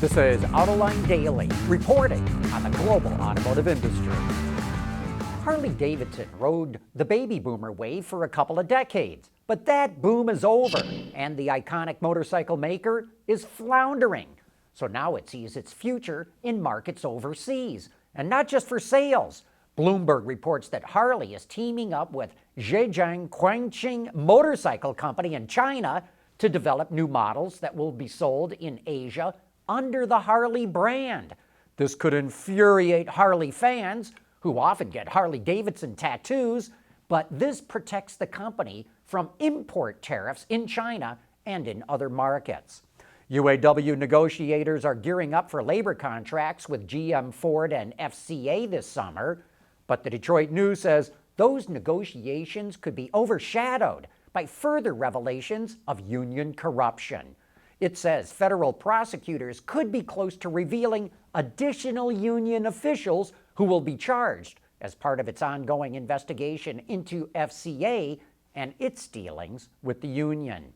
This is Autoline Daily, reporting on the global automotive industry. Harley-Davidson rode the baby boomer wave for a couple of decades, but that boom is over, and the iconic motorcycle maker is floundering. So now it sees its future in markets overseas, and not just for sales. Bloomberg reports that Harley is teaming up with Zhejiang Quangqing Motorcycle Company in China to develop new models that will be sold in Asia under the Harley brand. This could infuriate Harley fans, who often get Harley-Davidson tattoos, but this protects the company from import tariffs in China and in other markets. UAW negotiators are gearing up for labor contracts with GM, Ford, and FCA this summer, but the Detroit News says those negotiations could be overshadowed by further revelations of union corruption. It says federal prosecutors could be close to revealing additional union officials who will be charged as part of its ongoing investigation into FCA and its dealings with the union.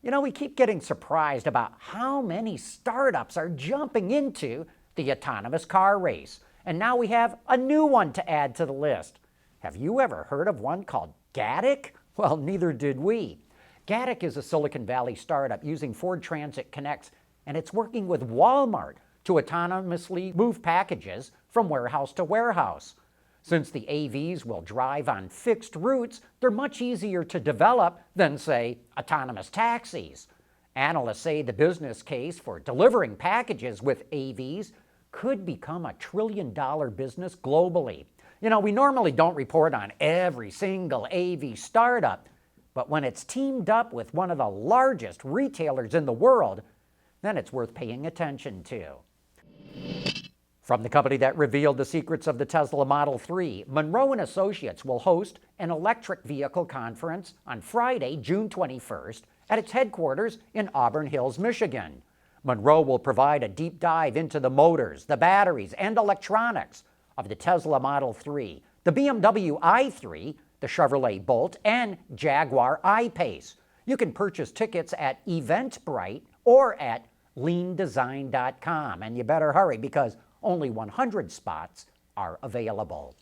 You know, we keep getting surprised about how many startups are jumping into the autonomous car race. And now we have a new one to add to the list. Have you ever heard of one called Gatik? Well, neither did we. Gatik is a Silicon Valley startup using Ford Transit Connects, and it's working with Walmart to autonomously move packages from warehouse to warehouse. Since the AVs will drive on fixed routes, they're much easier to develop than, say, autonomous taxis. Analysts say the business case for delivering packages with AVs could become a $1 trillion business globally. You know, we normally don't report on every single AV startup, but when it's teamed up with one of the largest retailers in the world, then it's worth paying attention to. From the company that revealed the secrets of the Tesla Model 3, Monroe & Associates will host an electric vehicle conference on Friday, June 21st, at its headquarters in Auburn Hills, Michigan. Monroe will provide a deep dive into the motors, the batteries, and electronics of the Tesla Model 3, the BMW i3, the Chevrolet Bolt, and Jaguar I-Pace. You can purchase tickets at Eventbrite or at leandesign.com, and you better hurry because only 100 spots are available.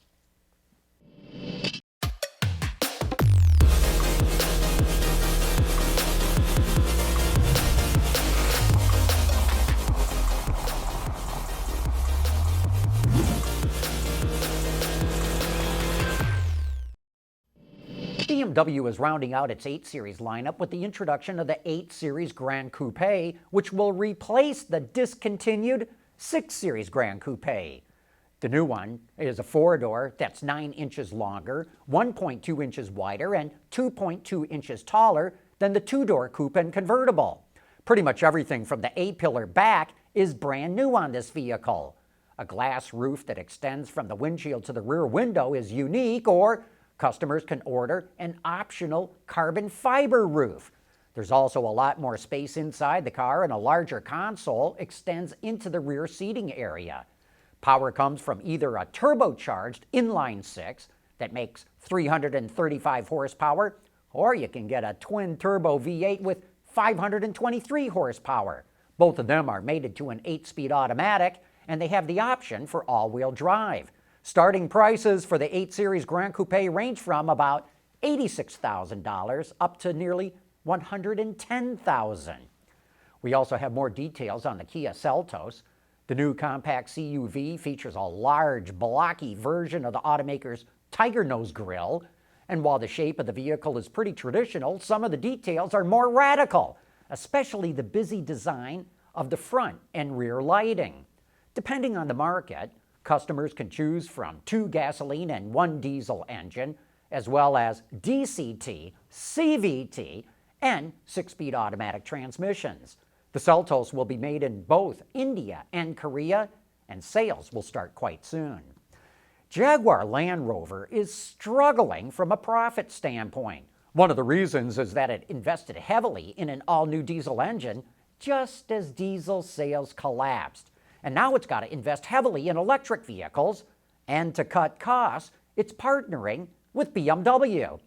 BMW is rounding out its 8 Series lineup with the introduction of the 8 Series Gran Coupe, which will replace the discontinued 6 Series Gran Coupe. The new one is a 4-door that's 9 inches longer, 1.2 inches wider, and 2.2 inches taller than the 2-door coupe and convertible. Pretty much everything from the A-pillar back is brand new on this vehicle. A glass roof that extends from the windshield to the rear window is unique, or customers can order an optional carbon fiber roof. There's also a lot more space inside the car, and a larger console extends into the rear seating area. Power comes from either a turbocharged inline-6 that makes 335 horsepower, or you can get a twin-turbo V8 with 523 horsepower. Both of them are mated to an 8-speed automatic, and they have the option for all-wheel drive. Starting prices for the 8 Series Gran Coupe range from about $86,000 up to nearly $110,000. We also have more details on the Kia Seltos. The new compact CUV features a large, blocky version of the automaker's Tiger Nose grille. And while the shape of the vehicle is pretty traditional, some of the details are more radical, especially the busy design of the front and rear lighting. Depending on the market, customers can choose from 2 gasoline and 1 diesel engine, as well as DCT, CVT, and 6-speed automatic transmissions. The Seltos will be made in both India and Korea, and sales will start quite soon. Jaguar Land Rover is struggling from a profit standpoint. One of the reasons is that it invested heavily in an all-new diesel engine just as diesel sales collapsed. And now it's got to invest heavily in electric vehicles, and to cut costs, it's partnering with BMW.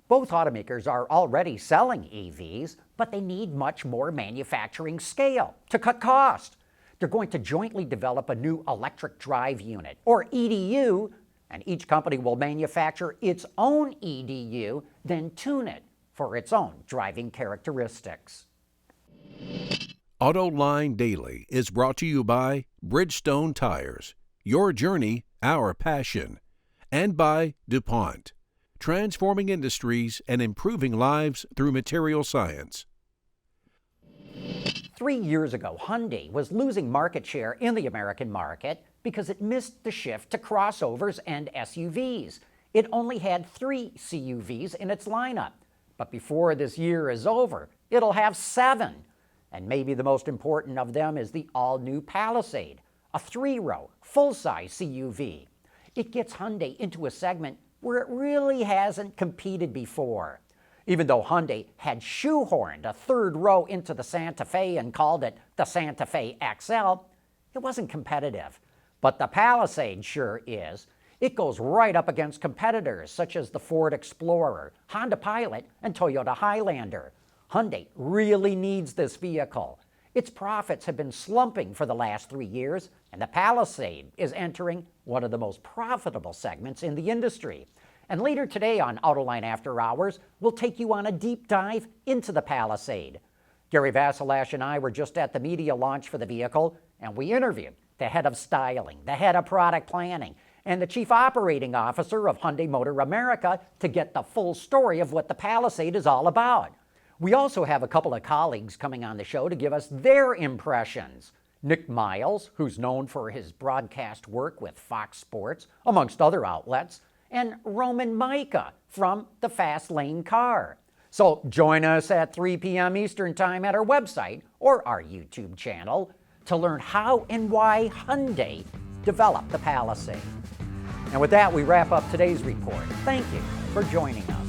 Both automakers are already selling EVs, but they need much more manufacturing scale to cut costs. they're going to jointly develop a new electric drive unit, or EDU, and each company will manufacture its own EDU, then tune it for its own driving characteristics. Autoline Daily is brought to you by Bridgestone Tires, your journey, our passion, and by DuPont, transforming industries and improving lives through material science. 3 years ago, Hyundai was losing market share in the American market because it missed the shift to crossovers and SUVs. It only had 3 CUVs in its lineup. But before this year is over, it'll have 7. And maybe the most important of them is the all-new Palisade, a 3-row, full-size CUV. It gets Hyundai into a segment where it really hasn't competed before. Even though Hyundai had shoehorned a 3rd row into the Santa Fe and called it the Santa Fe XL, it wasn't competitive. But the Palisade sure is. It goes right up against competitors such as the Ford Explorer, Honda Pilot, and Toyota Highlander. Hyundai really needs this vehicle. Its profits have been slumping for the last 3 years, and the Palisade is entering one of the most profitable segments in the industry. And later today on Autoline After Hours, we'll take you on a deep dive into the Palisade. Gary Vasilash and I were just at the media launch for the vehicle, and we interviewed the head of styling, the head of product planning, and the chief operating officer of Hyundai Motor America to get the full story of what the Palisade is all about. We also have a couple of colleagues coming on the show to give us their impressions. Nick Miles, who's known for his broadcast work with Fox Sports, amongst other outlets, and Roman Micah from the Fast Lane Car. So join us at 3 p.m. Eastern Time at our website or our YouTube channel to learn how and why Hyundai developed the Palisade. And with that, we wrap up today's report. Thank you for joining us.